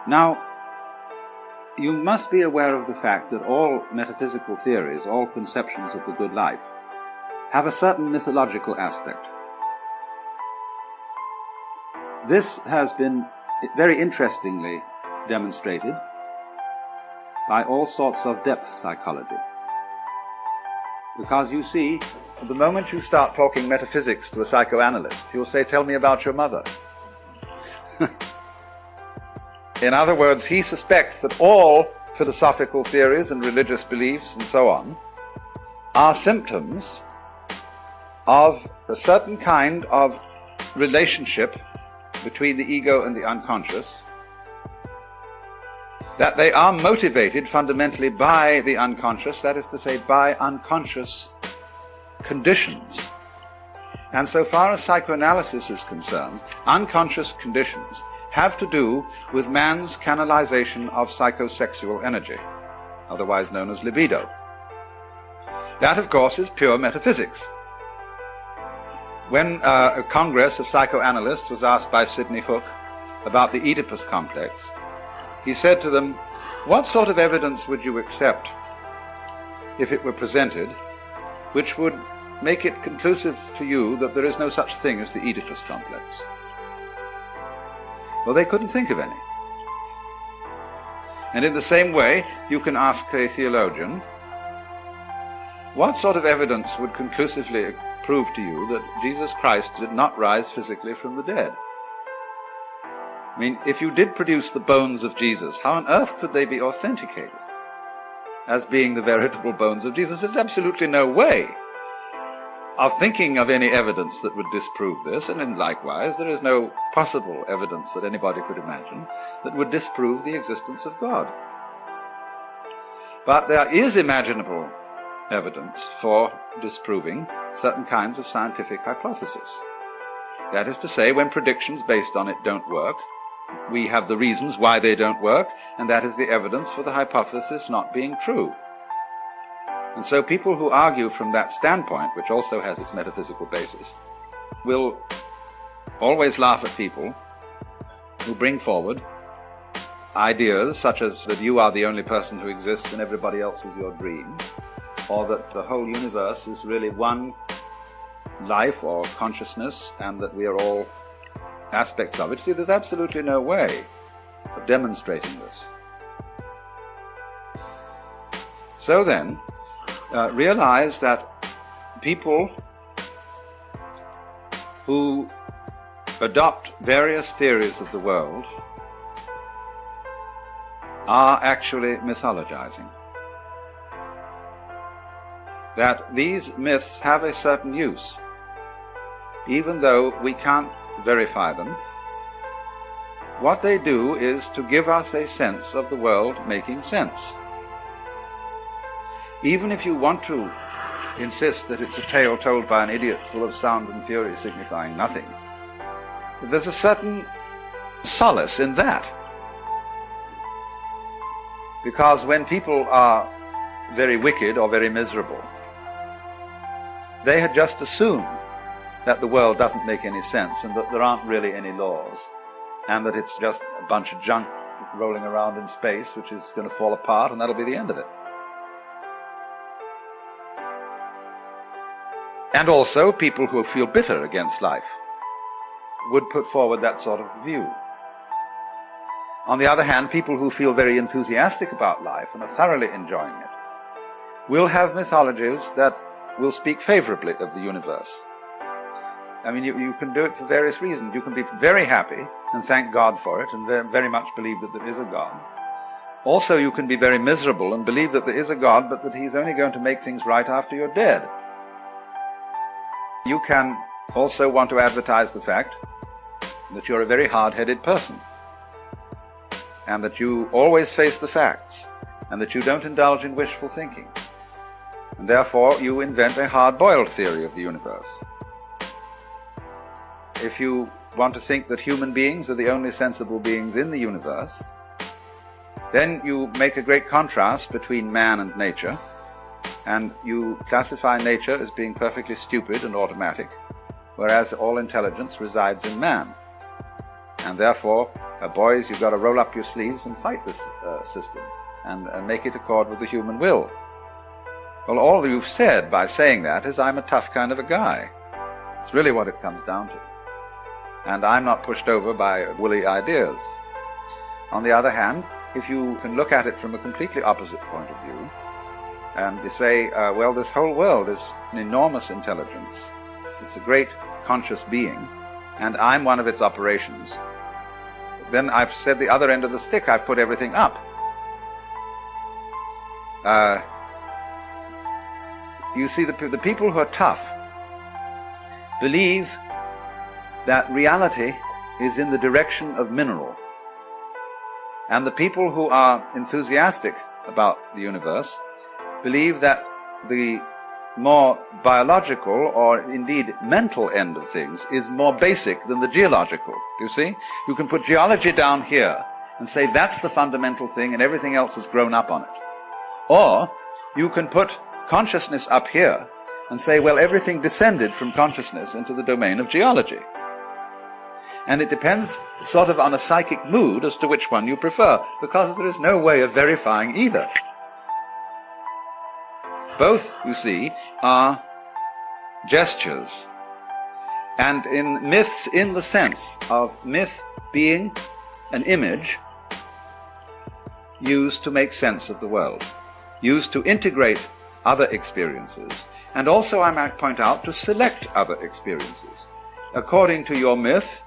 Now, you must be aware of the fact that all metaphysical theories, all conceptions of the good life, have a certain mythological aspect. This has been very interestingly demonstrated by all sorts of depth psychology. Because you see, the moment you start talking metaphysics to a psychoanalyst, he'll say, "Tell me about your mother." In other words, he suspects that all philosophical theories and religious beliefs and so on are symptoms of a certain kind of relationship between the ego and the unconscious, that they are motivated fundamentally by the unconscious, that is to say, by unconscious conditions. And so far as psychoanalysis is concerned, unconscious conditions have to do with man's canalization of psychosexual energy, otherwise known as libido. That, of course, is pure metaphysics. When a congress of psychoanalysts was asked by Sidney Hook about the Oedipus complex, he said to them, "What sort of evidence would you accept if it were presented which would make it conclusive to you that there is no such thing as the Oedipus complex?" Well, they couldn't think of any. And in the same way, you can ask a theologian, what sort of evidence would conclusively prove to you that Jesus Christ did not rise physically from the dead? I mean, if you did produce the bones of Jesus, how on earth could they be authenticated as being the veritable bones of Jesus? There's absolutely no way of thinking of any evidence that would disprove this, and then likewise there is no possible evidence that anybody could imagine that would disprove the existence of God. But there is imaginable evidence for disproving certain kinds of scientific hypotheses. That is to say, when predictions based on it don't work, we have the reasons why they don't work, and that is the evidence for the hypothesis not being true. And so people who argue from that standpoint, which also has its metaphysical basis, will always laugh at people who bring forward ideas such as that you are the only person who exists and everybody else is your dream, or that the whole universe is really one life or consciousness and that we are all aspects of it. See, there's absolutely no way of demonstrating this. So then, realize that people who adopt various theories of the world are actually mythologizing. That these myths have a certain use, even though we can't verify them. What they do is to give us a sense of the world making sense. Even if you want to insist that it's a tale told by an idiot full of sound and fury signifying nothing, there's a certain solace in that. Because when people are very wicked or very miserable, they had just assumed that the world doesn't make any sense and that there aren't really any laws and that it's just a bunch of junk rolling around in space which is going to fall apart and that'll be the end of it. And also, people who feel bitter against life would put forward that sort of view. On the other hand, people who feel very enthusiastic about life and are thoroughly enjoying it will have mythologies that will speak favorably of the universe. I mean, you can do it for various reasons. You can be very happy and thank God for it and very much believe that there is a God. Also, you can be very miserable and believe that there is a God, but that He's only going to make things right after you're dead. You can also want to advertise the fact that you're a very hard-headed person and that you always face the facts and that you don't indulge in wishful thinking. And therefore, you invent a hard-boiled theory of the universe. If you want to think that human beings are the only sensible beings in the universe, then you make a great contrast between man and nature, and you classify nature as being perfectly stupid and automatic, whereas all intelligence resides in man. And therefore, boys, you've got to roll up your sleeves and fight this system and make it accord with the human will. Well, all you've said by saying that is, I'm a tough kind of a guy. It's really what it comes down to. And I'm not pushed over by woolly ideas. On the other hand, if you can look at it from a completely opposite point of view, and you say, well, this whole world is an enormous intelligence. It's a great conscious being, and I'm one of its operations. Then I've said the other end of the stick. I've put everything up. You see, the people who are tough believe that reality is in the direction of mineral. And the people who are enthusiastic about the universe believe that the more biological or indeed mental end of things is more basic than the geological. You see? You can put geology down here and say that's the fundamental thing and everything else has grown up on it. Or you can put consciousness up here and say, well, everything descended from consciousness into the domain of geology. And it depends sort of on a psychic mood as to which one you prefer, because there is no way of verifying either. Both, you see, are gestures. And in myths, in the sense of myth being an image used to make sense of the world, used to integrate other experiences, and also, I might point out, to select other experiences. According to your myth,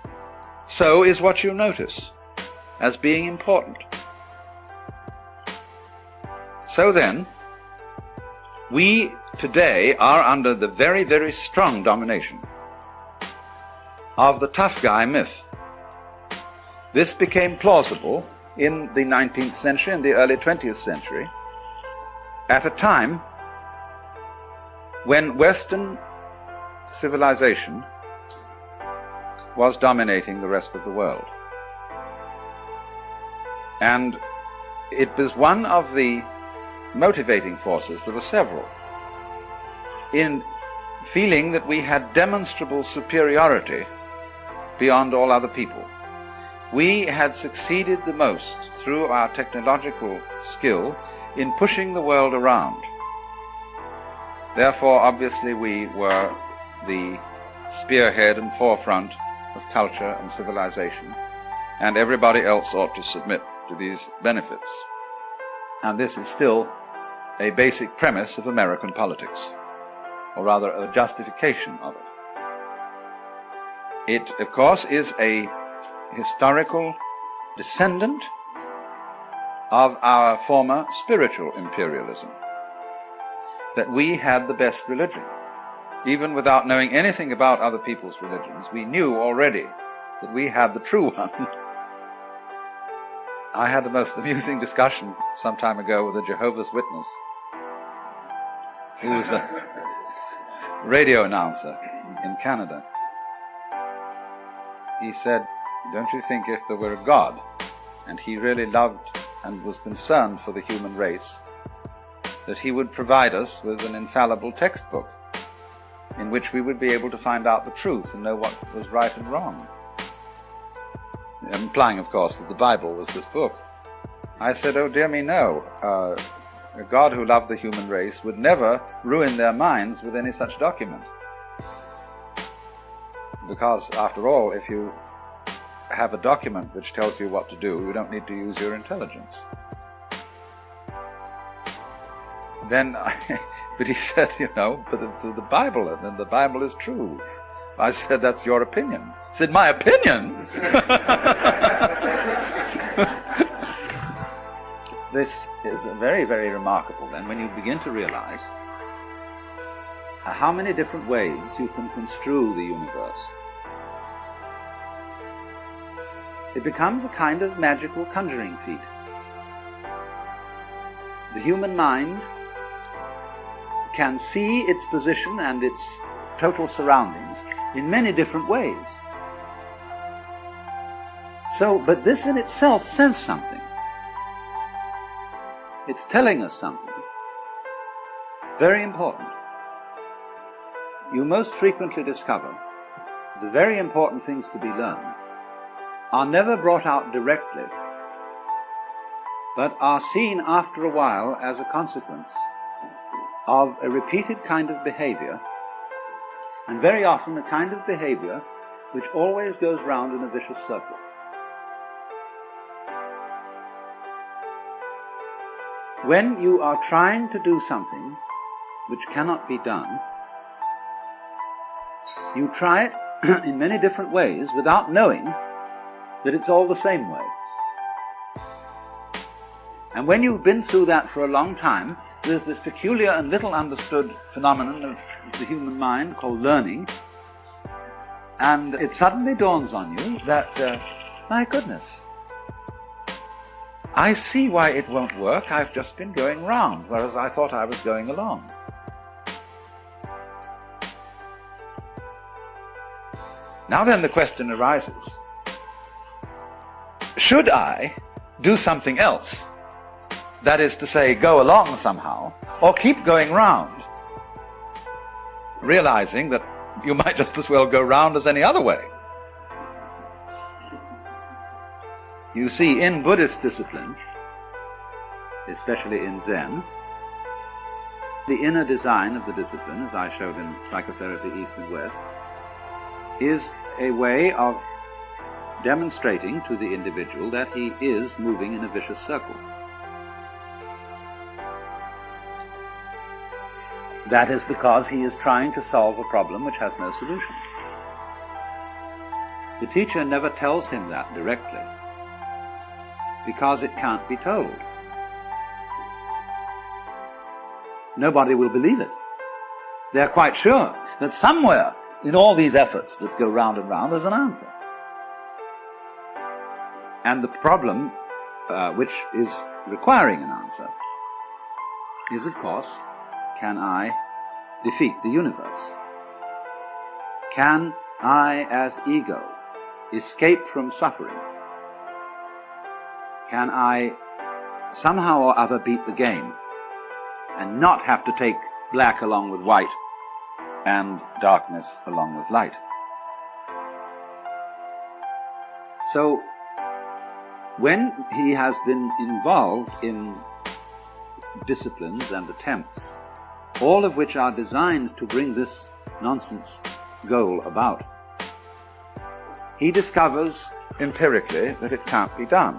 so is what you notice as being important. So then, we today are under the very, very strong domination of the tough guy myth. This became plausible in the 19th century and the early 20th century, at a time when Western civilization was dominating the rest of the world. And it was one of the motivating forces, there were several, in feeling that we had demonstrable superiority beyond all other people. We had succeeded the most through our technological skill in pushing the world around. Therefore, obviously, we were the spearhead and forefront of culture and civilization, and everybody else ought to submit to these benefits. And this is still a basic premise of American politics, or rather a justification of it. It, of course, is a historical descendant of our former spiritual imperialism, that we had the best religion. Even without knowing anything about other people's religions, we knew already that we had the true one. I had the most amusing discussion some time ago with a Jehovah's Witness, who was a radio announcer in Canada. He said, don't you think if there were a God, and he really loved and was concerned for the human race, that he would provide us with an infallible textbook in which we would be able to find out the truth and know what was right and wrong? Implying, of course, that the Bible was this book. I said, oh dear me, no. A God who loved the human race would never ruin their minds with any such document. Because, after all, if you have a document which tells you what to do, you don't need to use your intelligence. Then, but he said, but it's the Bible, and the Bible is true. I said, that's your opinion. He said, my opinion? This is very, very remarkable, then, when you begin to realize how many different ways you can construe the universe. It becomes a kind of magical conjuring feat. The human mind can see its position and its total surroundings in many different ways. But this in itself says something. It's telling us something very important. You most frequently discover the very important things to be learned are never brought out directly, but are seen after a while as a consequence of a repeated kind of behavior, and very often a kind of behavior which always goes round in a vicious circle. When you are trying to do something which cannot be done, you try it in many different ways without knowing that it's all the same way. And when you've been through that for a long time, there's this peculiar and little understood phenomenon of the human mind called learning, and it suddenly dawns on you that, my goodness, I see why it won't work. I've just been going round, whereas I thought I was going along. Now then the question arises, should I do something else? That is to say, go along somehow, or keep going round, realizing that you might just as well go round as any other way. You see, in Buddhist discipline, especially in Zen, the inner design of the discipline, as I showed in Psychotherapy East and West, is a way of demonstrating to the individual that he is moving in a vicious circle. That is because he is trying to solve a problem which has no solution. The teacher never tells him that directly, because it can't be told. Nobody will believe it. They're quite sure that somewhere in all these efforts that go round and round, there's an answer. And the problem which is requiring an answer is, of course, can I defeat the universe? Can I, as ego, escape from suffering? Can I somehow or other beat the game and not have to take black along with white and darkness along with light? So, when he has been involved in disciplines and attempts, all of which are designed to bring this nonsense goal about, he discovers empirically that it can't be done.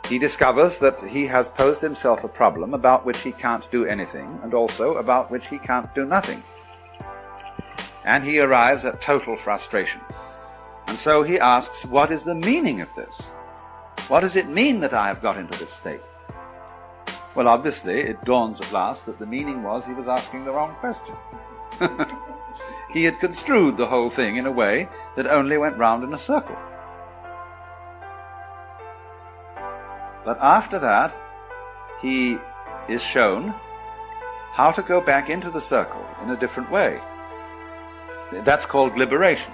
He discovers that he has posed himself a problem about which he can't do anything, and also about which he can't do nothing. And he arrives at total frustration. And so he asks, what is the meaning of this? What does it mean that I have got into this state? Well, obviously, it dawns at last that the meaning was he was asking the wrong question. He had construed the whole thing in a way that only went round in a circle. But after that, he is shown how to go back into the circle in a different way. That's called liberation.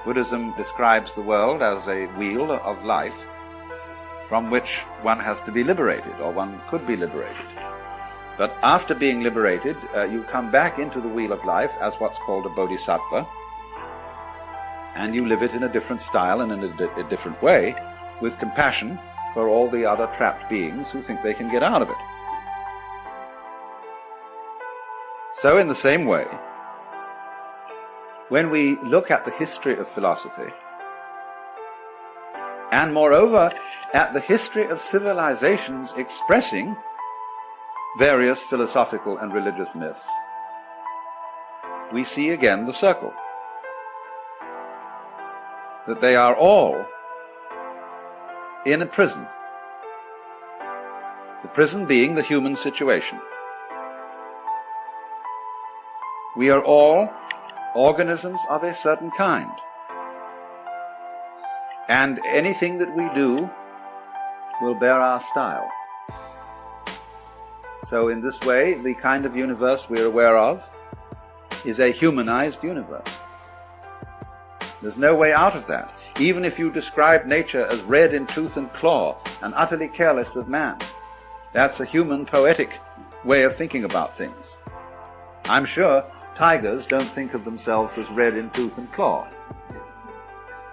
Buddhism describes the world as a wheel of life from which one has to be liberated, or one could be liberated. But after being liberated, you come back into the wheel of life as what's called a bodhisattva, and you live it in a different style and in a different way, with compassion for all the other trapped beings who think they can get out of it. So in the same way, when we look at the history of philosophy, and moreover at the history of civilizations expressing various philosophical and religious myths, we see again the circle. That they are all in a prison. The prison being the human situation. We are all organisms of a certain kind. And anything that we do will bear our style. So in this way, the kind of universe we're aware of is a humanized universe. There's no way out of that. Even if you describe nature as red in tooth and claw and utterly careless of man, that's a human poetic way of thinking about things. I'm sure tigers don't think of themselves as red in tooth and claw.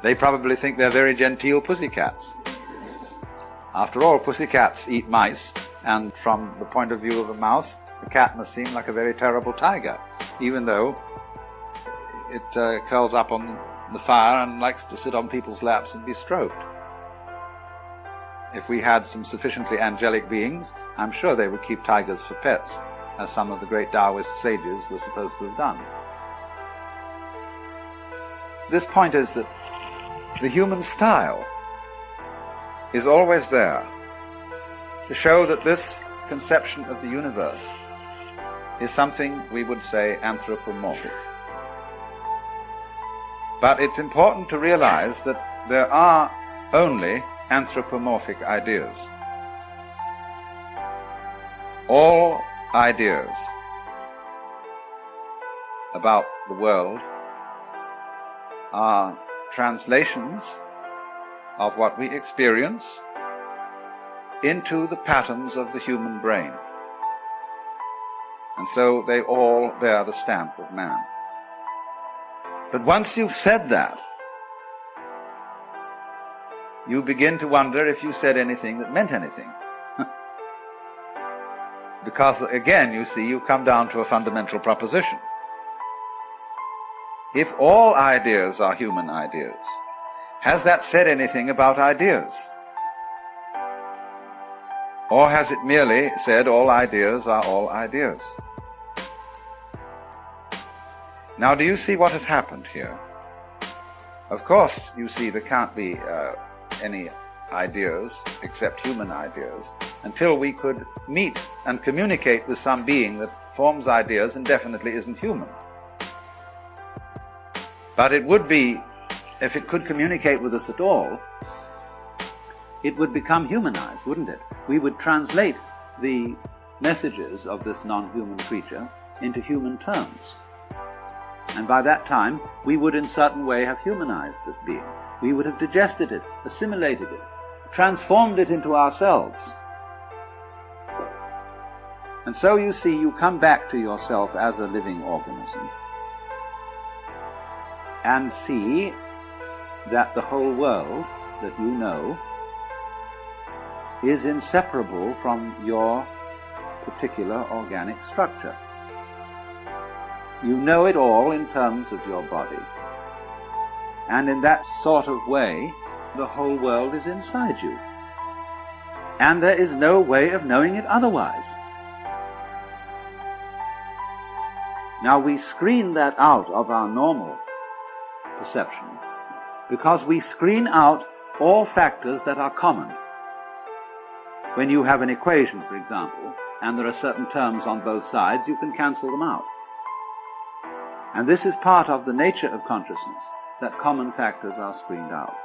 They probably think they're very genteel pussycats. After all, pussycats eat mice, and from the point of view of a mouse, a cat must seem like a very terrible tiger, even though it curls up on the fire and likes to sit on people's laps and be stroked. If we had some sufficiently angelic beings, I'm sure they would keep tigers for pets, as some of the great Taoist sages were supposed to have done. This point is that the human style is always there to show that this conception of the universe is something we would say anthropomorphic. But it's important to realize that there are only anthropomorphic ideas. All ideas about the world are translations of what we experience into the patterns of the human brain. And so they all bear the stamp of man. But once you've said that, you begin to wonder if you said anything that meant anything. Because again, you see, you come down to a fundamental proposition. If all ideas are human ideas, has that said anything about ideas? Or has it merely said all ideas are all ideas? Now, do you see what has happened here? Of course, you see there can't be any ideas except human ideas until we could meet and communicate with some being that forms ideas and definitely isn't human. But it would be, if it could communicate with us at all, it would become humanized, wouldn't it? We would translate the messages of this non-human creature into human terms. And by that time, we would in certain way have humanized this being. We would have digested it, assimilated it, transformed it into ourselves. And so you see, you come back to yourself as a living organism and see that the whole world that you know is inseparable from your particular organic structure. You know it all in terms of your body. And in that sort of way, the whole world is inside you. And there is no way of knowing it otherwise. Now we screen that out of our normal perception because we screen out all factors that are common. When you have an equation, for example, and there are certain terms on both sides, you can cancel them out. And this is part of the nature of consciousness, that common factors are screened out.